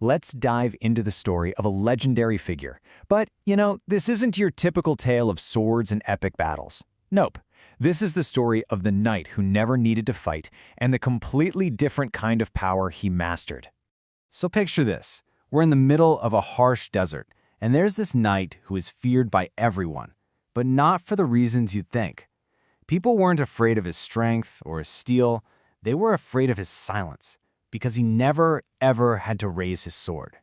let's dive into the story of a legendary figure. But, this isn't your typical tale of swords and epic battles. Nope. This is the story of the knight who never needed to fight and the completely different kind of power he mastered. So picture this. We're in the middle of a harsh desert, and there's this knight who is feared by everyone, but not for the reasons you'd think. People weren't afraid of his strength or his steel. They were afraid of his silence, because he never, ever had to raise his sword.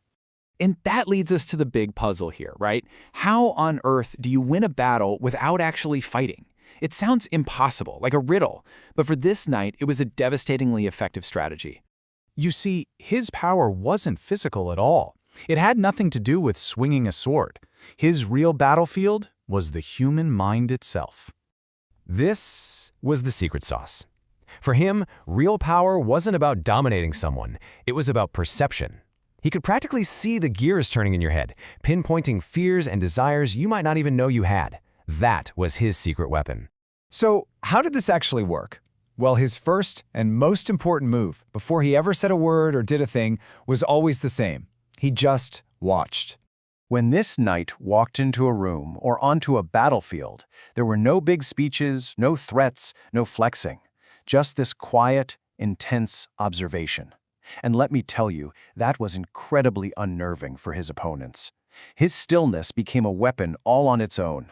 And that leads us to the big puzzle here, right? How on earth do you win a battle without actually fighting? It sounds impossible, like a riddle, but for this knight, it was a devastatingly effective strategy. You see, his power wasn't physical at all. It had nothing to do with swinging a sword. His real battlefield was the human mind itself. This was the secret sauce. For him, real power wasn't about dominating someone. It was about perception. He could practically see the gears turning in your head, pinpointing fears and desires you might not even know you had. That was his secret weapon. So, how did this actually work? Well, his first and most important move, before he ever said a word or did a thing, was always the same. He just watched. When this knight walked into a room or onto a battlefield, there were no big speeches, no threats, no flexing. Just this quiet, intense observation. And let me tell you, that was incredibly unnerving for his opponents. His stillness became a weapon all on its own.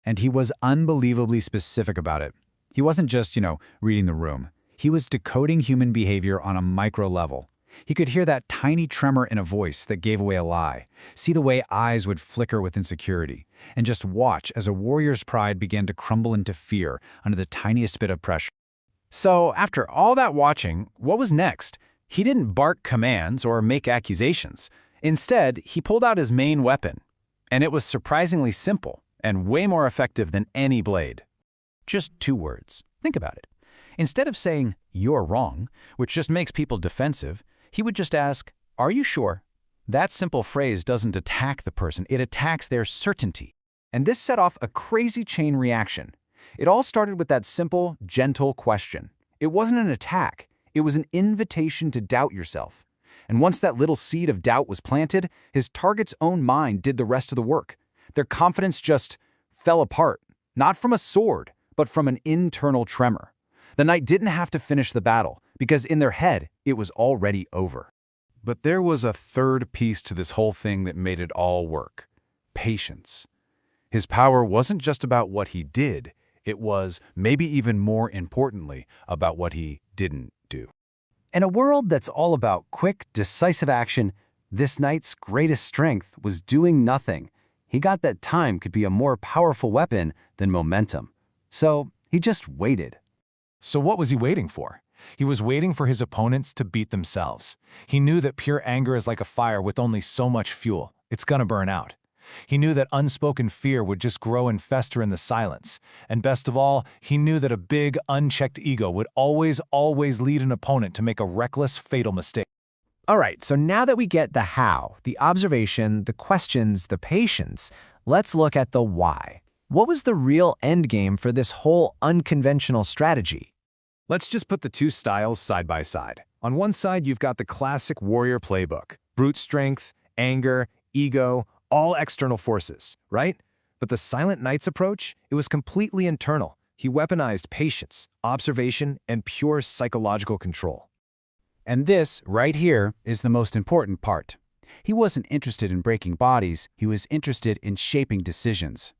And he was unbelievably specific about it. He wasn't just, reading the room. He was decoding human behavior on a micro level. He could hear that tiny tremor in a voice that gave away a lie, see the way eyes would flicker with insecurity, and just watch as a warrior's pride began to crumble into fear under the tiniest bit of pressure. So, after all that watching, what was next? He didn't bark commands or make accusations. Instead, he pulled out his main weapon. And it was surprisingly simple and way more effective than any blade. Just 2 words. Think about it. Instead of saying, "You're wrong," which just makes people defensive, he would just ask, "Are you sure?" That simple phrase doesn't attack the person, it attacks their certainty. And this set off a crazy chain reaction. It all started with that simple, gentle question. It wasn't an attack, it was an invitation to doubt yourself. And once that little seed of doubt was planted, his target's own mind did the rest of the work. Their confidence just fell apart, not from a sword, but from an internal tremor. The knight didn't have to finish the battle, because in their head, it was already over. But there was a third piece to this whole thing that made it all work. Patience. His power wasn't just about what he did, it was, maybe even more importantly, about what he didn't do. In a world that's all about quick, decisive action, this knight's greatest strength was doing nothing. He got that time could be a more powerful weapon than momentum. So he just waited. So what was he waiting for? He was waiting for his opponents to beat themselves. He knew that pure anger is like a fire with only so much fuel. It's gonna burn out. He knew that unspoken fear would just grow and fester in the silence. And best of all, he knew that a big, unchecked ego would always lead an opponent to make a reckless, fatal mistake. All right, so now that we get the how, the observation, the questions, the patience, let's look at the why. What was the real end game for this whole unconventional strategy? Let's just put the 2 styles side by side. On one side, you've got the classic warrior playbook. Brute strength, anger, ego, all external forces, right? But the Silent Knight's approach, it was completely internal. He weaponized patience, observation, and pure psychological control. And this, right here, is the most important part. He wasn't interested in breaking bodies, he was interested in shaping decisions.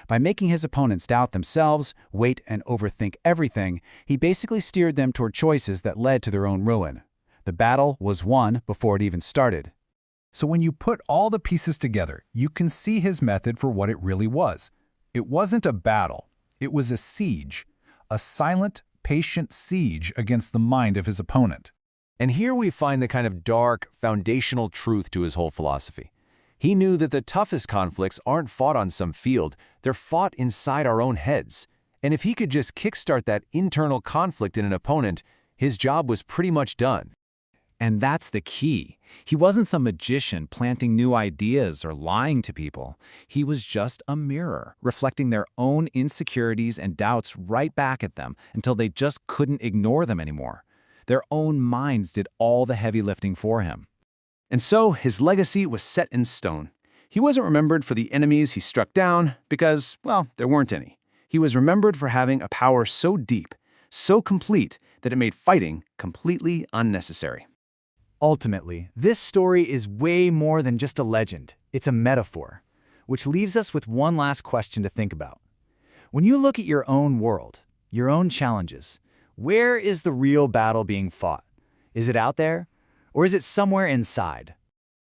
By making his opponents doubt themselves, wait, and overthink everything, he basically steered them toward choices that led to their own ruin. The battle was won before it even started. So when you put all the pieces together, you can see his method for what it really was. It wasn't a battle, it was a siege. A silent, patient siege against the mind of his opponent. And here we find the kind of dark, foundational truth to his whole philosophy. He knew that the toughest conflicts aren't fought on some field, they're fought inside our own heads. And if he could just kickstart that internal conflict in an opponent, his job was pretty much done. And that's the key. He wasn't some magician planting new ideas or lying to people. He was just a mirror, reflecting their own insecurities and doubts right back at them until they just couldn't ignore them anymore. Their own minds did all the heavy lifting for him. And so his legacy was set in stone. He wasn't remembered for the enemies he struck down because, well, there weren't any. He was remembered for having a power so deep, so complete, that it made fighting completely unnecessary. Ultimately, this story is way more than just a legend. It's a metaphor, which leaves us with one last question to think about. When you look at your own world, your own challenges, where is the real battle being fought? Is it out there? Or is it somewhere inside?